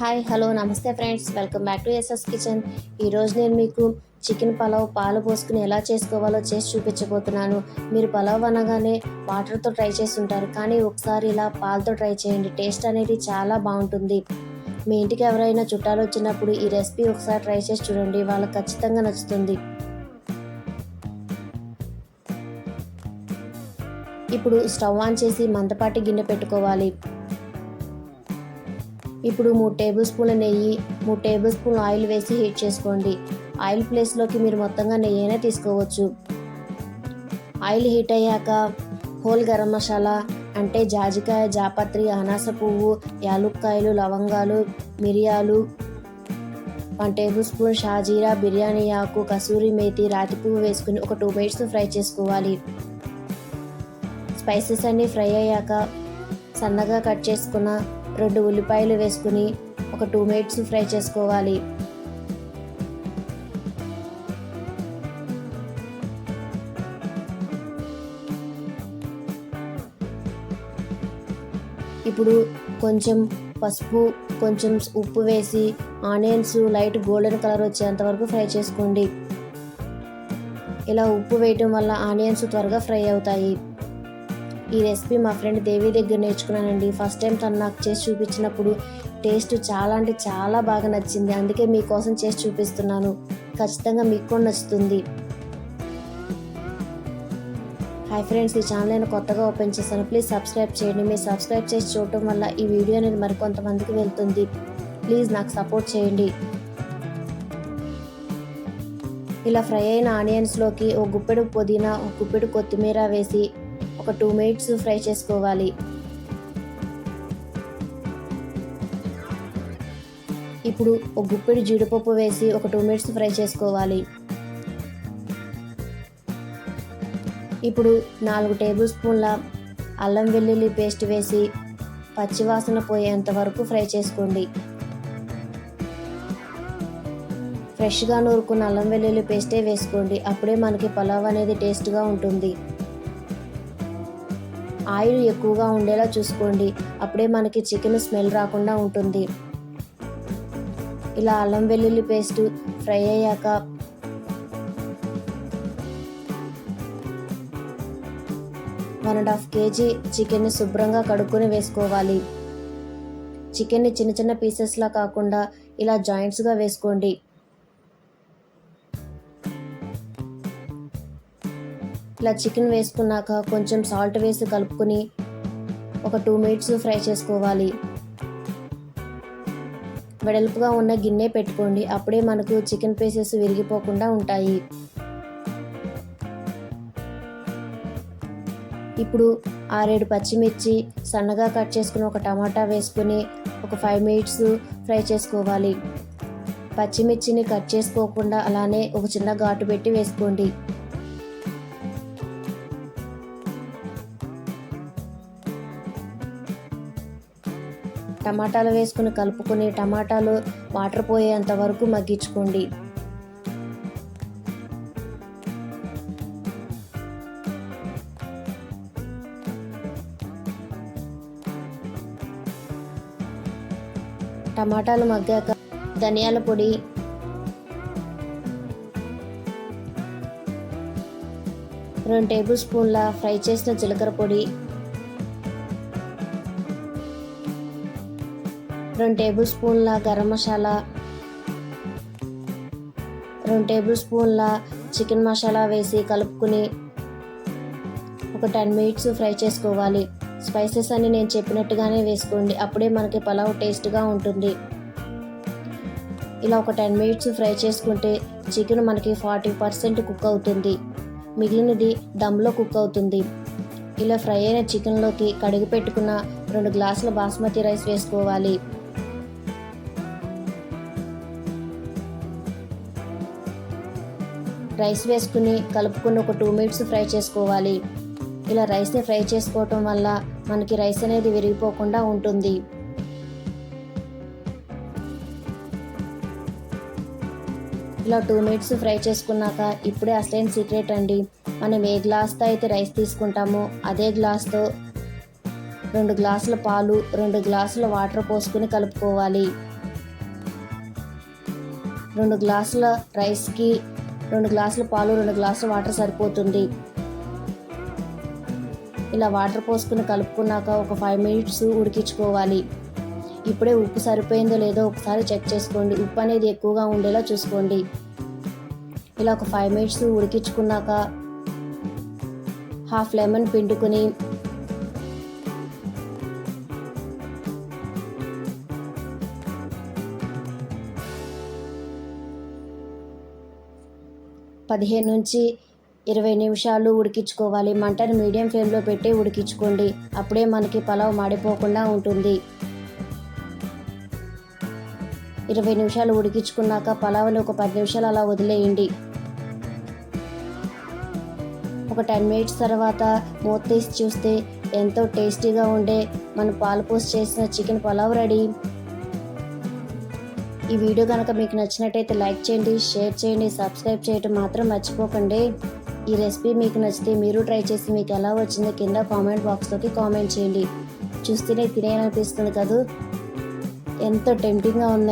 Hi hello నమస్తే friends, welcome back to SS Kitchen. ఈరోజు నేను మీకు చికెన్ పలావ్ పాలు పోసుకుని ఎలా చేసుకోవాలో చేసి చూపించబోతున్నాను. మీరు పలావ్ అనగానే వాటర్తో ట్రై చేసి ఉంటారు, కానీ ఒకసారి ఇలా పాలతో ట్రై చేయండి. టేస్ట్ అనేది చాలా బాగుంటుంది. మీ ఇంటికి ఎవరైనా చుట్టాలు వచ్చినప్పుడు ఈ రెసిపీ ఒకసారి ట్రై చేసి చూడండి, వాళ్ళకి ఖచ్చితంగా నచ్చుతుంది. ఇప్పుడు స్టవ్ ఆన్ చేసి మందపాటి గిన్నె పెట్టుకోవాలి. ఇప్పుడు 3 టేబుల్ స్పూన్ల నెయ్యి, 3 టేబుల్ స్పూన్ల ఆయిల్ వేసి హీట్ చేసుకోండి. ఆయిల్ ప్లేస్లోకి మీరు మొత్తంగా నెయ్యి అయినా తీసుకోవచ్చు. ఆయిల్ హీట్ అయ్యాక హోల్ గరం మసాలా అంటే జాజికాయ, జాపత్రి, అనాస పువ్వు, యాలుక్కాయలు, లవంగాలు, మిరియాలు, 1 టేబుల్ స్పూన్ షాజీరా, బిర్యానీ ఆకు, కసూరి మేతి, రాతి పువ్వు వేసుకుని ఒక 2 మినిట్స్ ఫ్రై చేసుకోవాలి. స్పైసెస్ అన్నీ ఫ్రై అయ్యాక సన్నగా కట్ చేసుకున్న 2 ఉల్లిపాయలు వేసుకుని ఒక 2 మినిట్స్ ఫ్రై చేసుకోవాలి. ఇప్పుడు కొంచెం పసుపు, కొంచెం ఉప్పు వేసి ఆనియన్స్ లైట్ గోల్డెన్ కలర్ వచ్చేంత వరకు ఫ్రై చేసుకోండి. ఇలా ఉప్పు వేయటం వల్ల ఆనియన్స్ త్వరగా ఫ్రై అవుతాయి. ఈ రెసిపీ మా ఫ్రెండ్ దేవి దగ్గర నేర్చుకున్నానండి. ఫస్ట్ టైం తను నాకు చేసి చూపించినప్పుడు టేస్ట్ చాలా అంటే చాలా బాగా నచ్చింది. అందుకే మీకోసం చేసి చూపిస్తున్నాను. ఖచ్చితంగా మీకు కూడా నచ్చుతుంది. హాయ్ ఫ్రెండ్స్, ఈ ఛానల్ నేను కొత్తగా ఓపెన్ చేశాను. ప్లీజ్ సబ్స్క్రైబ్ చేయండి. మీరు సబ్స్క్రైబ్ చేసి చూడటం వల్ల ఈ వీడియో అనేది మరికొంతమందికి వెళ్తుంది. ప్లీజ్ నాకు సపోర్ట్ చేయండి. ఇలా ఫ్రై అయిన ఆనియన్స్లోకి ఒక గుప్పెడు పుదీనా, ఒక గుప్పెడు కొత్తిమీర వేసి ఒక 2 మినిట్స్ ఫ్రై చేసుకోవాలి. ఇప్పుడు ఒక గుప్పెడు జీడిపప్పు వేసి ఒక 2 మినిట్స్ ఫ్రై చేసుకోవాలి. ఇప్పుడు 4 టేబుల్ స్పూన్ల అల్లం వెల్లుల్లి పేస్ట్ వేసి పచ్చివాసన పోయేంత వరకు ఫ్రై చేసుకోండి. ఫ్రెష్గా నూరుకున్న అల్లం వెల్లుల్లి పేస్టే వేసుకోండి. అప్పుడే మనకి పలావ్ అనేది టేస్ట్గా ఉంటుంది. ఆయిల్ ఎక్కువగా ఉండేలా చూసుకోండి, అప్పుడే మనకి చికెన్ స్మెల్ రాకుండా ఉంటుంది. ఇలా అల్లం వెల్లుల్లి పేస్ట్ ఫ్రై అయ్యాక వన్ అండ్ హాఫ్ కేజీ చికెన్ని శుభ్రంగా కడుక్కొని వేసుకోవాలి. చికెన్ని చిన్న చిన్న పీసెస్లా కాకుండా ఇలా జాయింట్స్గా వేసుకోండి. ఇలా చికెన్ వేసుకున్నాక కొంచెం సాల్ట్ వేసి కలుపుకొని ఒక 2 మినిట్స్ ఫ్రై చేసుకోవాలి. వెడల్పుగా ఉన్న గిన్నె పెట్టుకోండి, అప్పుడే మనకు చికెన్ పీసెస్ విరిగిపోకుండా ఉంటాయి. ఇప్పుడు 6-7 పచ్చిమిర్చి సన్నగా కట్ చేసుకుని ఒక టమాటా వేసుకుని ఒక 5 మినిట్స్ ఫ్రై చేసుకోవాలి. పచ్చిమిర్చిని కట్ చేసుకోకుండా అలానే ఒక చిన్న ఘాటు పెట్టి వేసుకోండి. టమాటాలు వేసుకుని కలుపుకొని టమాటాలు వాటర్ పోయేంత వరకు మగ్గించుకోండి. టమాటాలు మగ్గాక ధనియాల పొడి, రెండు టేబుల్ స్పూన్ల ఫ్రై చేసిన జీలకర్ర పొడి, 2 టేబుల్ స్పూన్ల గరం మసాలా, 2 టేబుల్ స్పూన్ల చికెన్ మసాలా వేసి కలుపుకుని ఒక 10 మినిట్స్ ఫ్రై చేసుకోవాలి. స్పైసెస్ అన్ని నేను చెప్పినట్టుగానే వేసుకోండి, అప్పుడే మనకి పలావ్ టేస్ట్గా ఉంటుంది. ఇలా ఒక 10 మినిట్స్ ఫ్రై చేసుకుంటే చికెన్ మనకి 40% కుక్ అవుతుంది, మిగిలినది దమ్లో కుక్ అవుతుంది. ఇలా ఫ్రై అయిన చికెన్లోకి కడిగి పెట్టుకున్న 2 గ్లాసుల బాస్మతి రైస్ వేసుకోవాలి. రైస్ వేసుకుని కలుపుకుని ఒక 2 మినిట్స్ ఫ్రై చేసుకోవాలి. ఇలా రైస్ని ఫ్రై చేసుకోవటం వల్ల మనకి రైస్ అనేది విరిగిపోకుండా ఉంటుంది. ఇలా 2 మినిట్స్ ఫ్రై చేసుకున్నాక ఇప్పుడే అసలైన సీక్రెట్ అండి. మనం ఏ గ్లాస్తో అయితే రైస్ తీసుకుంటామో అదే గ్లాస్తో 2 గ్లాసుల పాలు, 2 గ్లాసుల వాటర్ పోసుకుని కలుపుకోవాలి. 2 గ్లాసుల రైస్కి 2 గ్లాసుల పాలు 2 గ్లాసుల వాటర్ సరిపోతుంది. ఇలా వాటర్ పోసుకుని కలుపుకున్నాక ఒక 5 మినిట్స్ ఉడికించుకోవాలి. ఇప్పుడే ఉప్పు సరిపోయిందో లేదో ఒకసారి చెక్ చేసుకోండి. ఉప్పు అనేది ఎక్కువగా ఉండేలా చూసుకోండి. ఇలా ఒక 5 మినిట్స్ ఉడికించుకున్నాక హాఫ్ లెమన్ పిండుకొని పదిహేను నుంచి 20 నిమిషాలు ఉడికించుకోవాలి. మంటను మీడియం ఫ్లేమ్లో పెట్టి ఉడికించుకోండి. అప్పుడే మనకి పలావ్ మాడిపోకుండా ఉంటుంది. 20 నిమిషాలు ఉడికించుకున్నాక పలావ్ని ఒక 10 నిమిషాలు అలా వదిలేయండి. ఒక 10 మినిట్స్ తర్వాత మూత తీసి చూస్తే ఎంతో టేస్టీగా ఉండే మన పాలు పోసి చేసిన చికెన్ పలావ్ రెడీ. ఈ వీడియో కనుక మీకు నచ్చినట్టయితే లైక్ చేయండి, షేర్ చేయండి, సబ్స్క్రైబ్ చేయడం మాత్రం మర్చిపోకండి. ఈ రెసిపీ మీకు నచ్చితే మీరు ట్రై చేసి మీకు ఎలా వచ్చిందో కింద కామెంట్ బాక్స్లోకి కామెంట్ చేయండి. చూస్తేనే తినేయాలనిపిస్తుంది కదా, ఎంతో టెంప్టింగ్గా ఉంది.